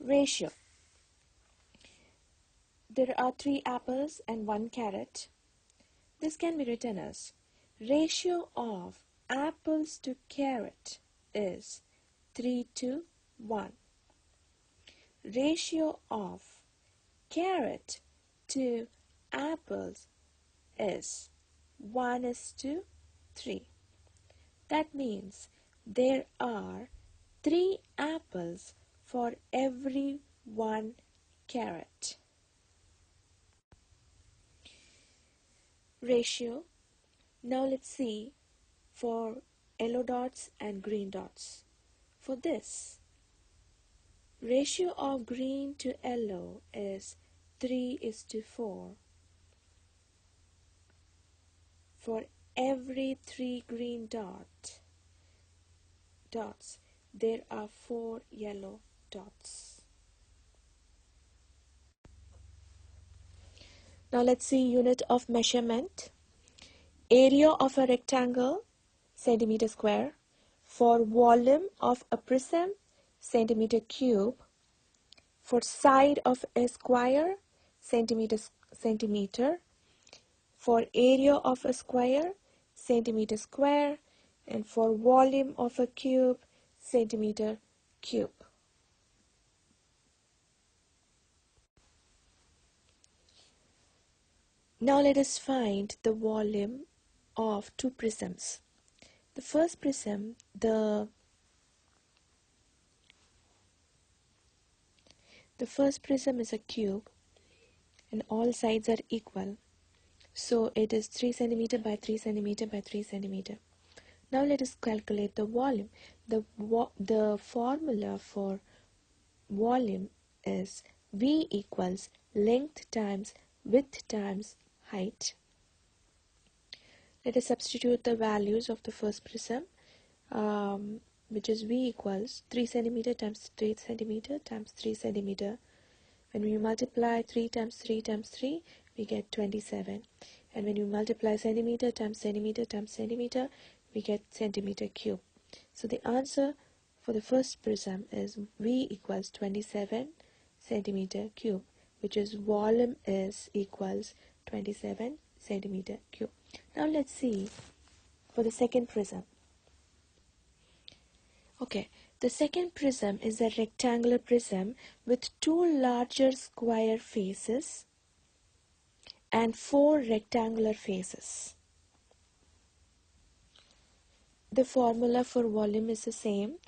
Ratio. There are 3 apples and 1 carrot. This can be written as ratio of apples to carrot is 3:1. Ratio of carrot to apples is 1:3. That means there are 3 apples for every 1 carrot. Ratio. Now let's see for yellow dots and green dots. For this, ratio of green to yellow is 3:4. For every 3 green dots, there are 4 yellow dots. Now let's see unit of measurement. Area of a rectangle, centimeter square. For volume of a prism, centimeter cube. For side of a square, centimeter. For area of a square, centimeter square. And for volume of a cube, centimeter cube. Now let us find the volume of 2 prisms. The first prism, the first prism is a cube and all sides are equal. So it is 3 centimeter by 3 centimeter by 3 centimeter. Now let us calculate the volume. The formula for volume is V equals length times width times height. Let us substitute the values of the first prism, which is V equals 3 centimeter times 3 centimeter times 3 centimeter. When we multiply 3 times 3 times 3, we get 27. And when we multiply centimeter times centimeter times centimeter, we get centimeter cube. So the answer for the first prism is V equals 27 centimeter cube, which is volume is equals 27 centimeter cube. Now let's see for the second prism. Okay, the second prism is a rectangular prism with 2 larger square faces and 4 rectangular faces. The formula for volume is the same.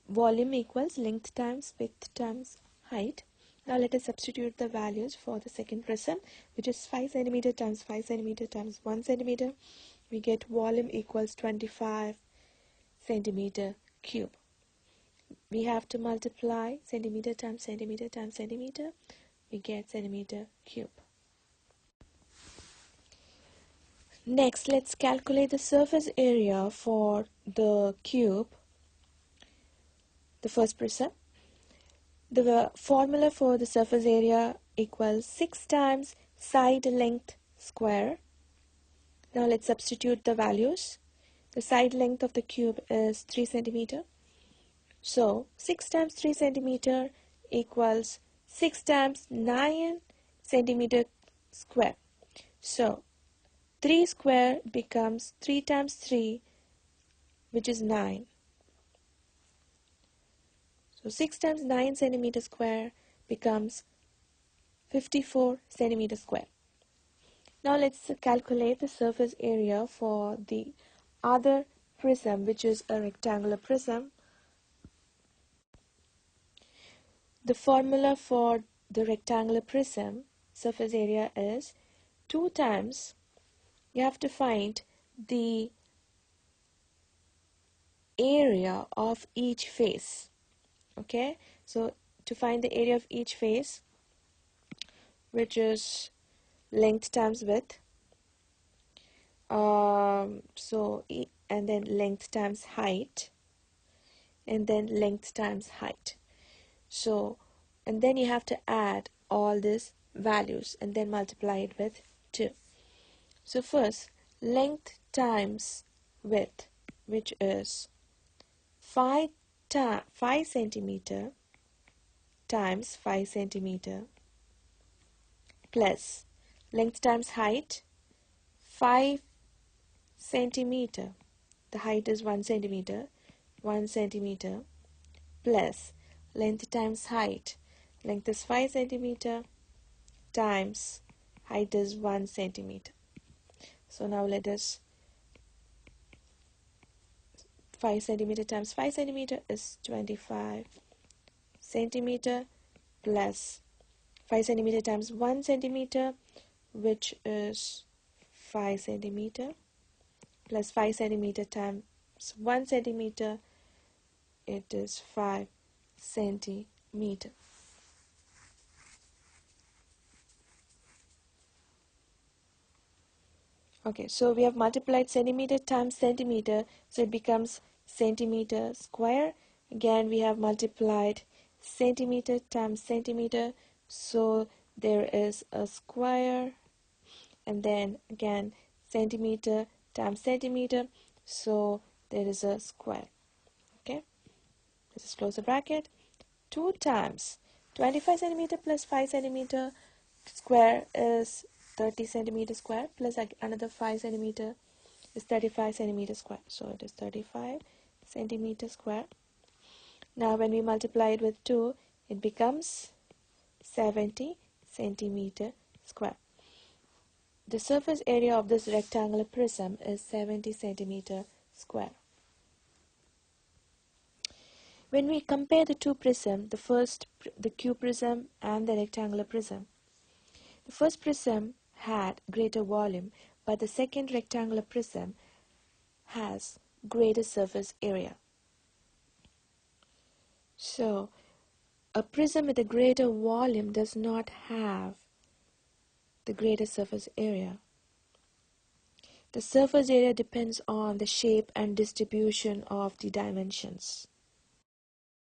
Volume equals length times width times height. Now let us substitute the values for the second prism, which is 5 centimeter times 5 centimeter times 1 centimeter. We get volume equals 25 centimeter cube. We have to multiply centimeter times centimeter times centimeter. We get centimeter cube. Next, let's calculate the surface area for the cube, the first prism. The formula for the surface area equals 6 times side length square. Now let's substitute the values. The side length of the cube is 3 centimeter. So 6 times 3 centimeter equals 6 times 9 centimeter square. So 3 square becomes 3 times 3, which is 9. So 6 times 9 centimeter square becomes 54 centimeter square. Now let's calculate the surface area for the other prism, which is a rectangular prism. The formula for the rectangular prism surface area is 2 times, you have to find the area of each face. Okay, so to find the area of each face, which is length times width, and then length times height, and then length times height. So, and then you have to add all these values and then multiply it with 2. So first, length times width, which is 5 centimeter times 5 centimeter plus length times height 5 centimeter. The height is 1 centimeter. 1 centimeter plus length times height. Length is 5 centimeter times height is 1 centimeter. So now let us 5 centimeter times 5 centimeter is 25 centimeter plus 5 centimeter times 1 centimeter, which is 5 centimeter plus 5 centimeter times 1 centimeter, it is 5 centimeter. Okay, so we have multiplied centimeter times centimeter, so it becomes centimeter square. Again, we have multiplied centimeter times centimeter, so there is a square, and then again centimeter times centimeter, so there is a square. Okay, let's just close the bracket. 2 times 25 centimeter plus 5 centimeter square is 30 centimeter square plus another 5 centimeter is 35 centimeter square. So it is 35 centimeter square. Now when we multiply it with 2, it becomes 70 centimeter square. The surface area of this rectangular prism is 70 centimeter square. When we compare the two prisms, the cube prism and the rectangular prism, the first prism had greater volume, but the second rectangular prism has greater surface area. So, a prism with a greater volume does not have the greater surface area. The surface area depends on the shape and distribution of the dimensions.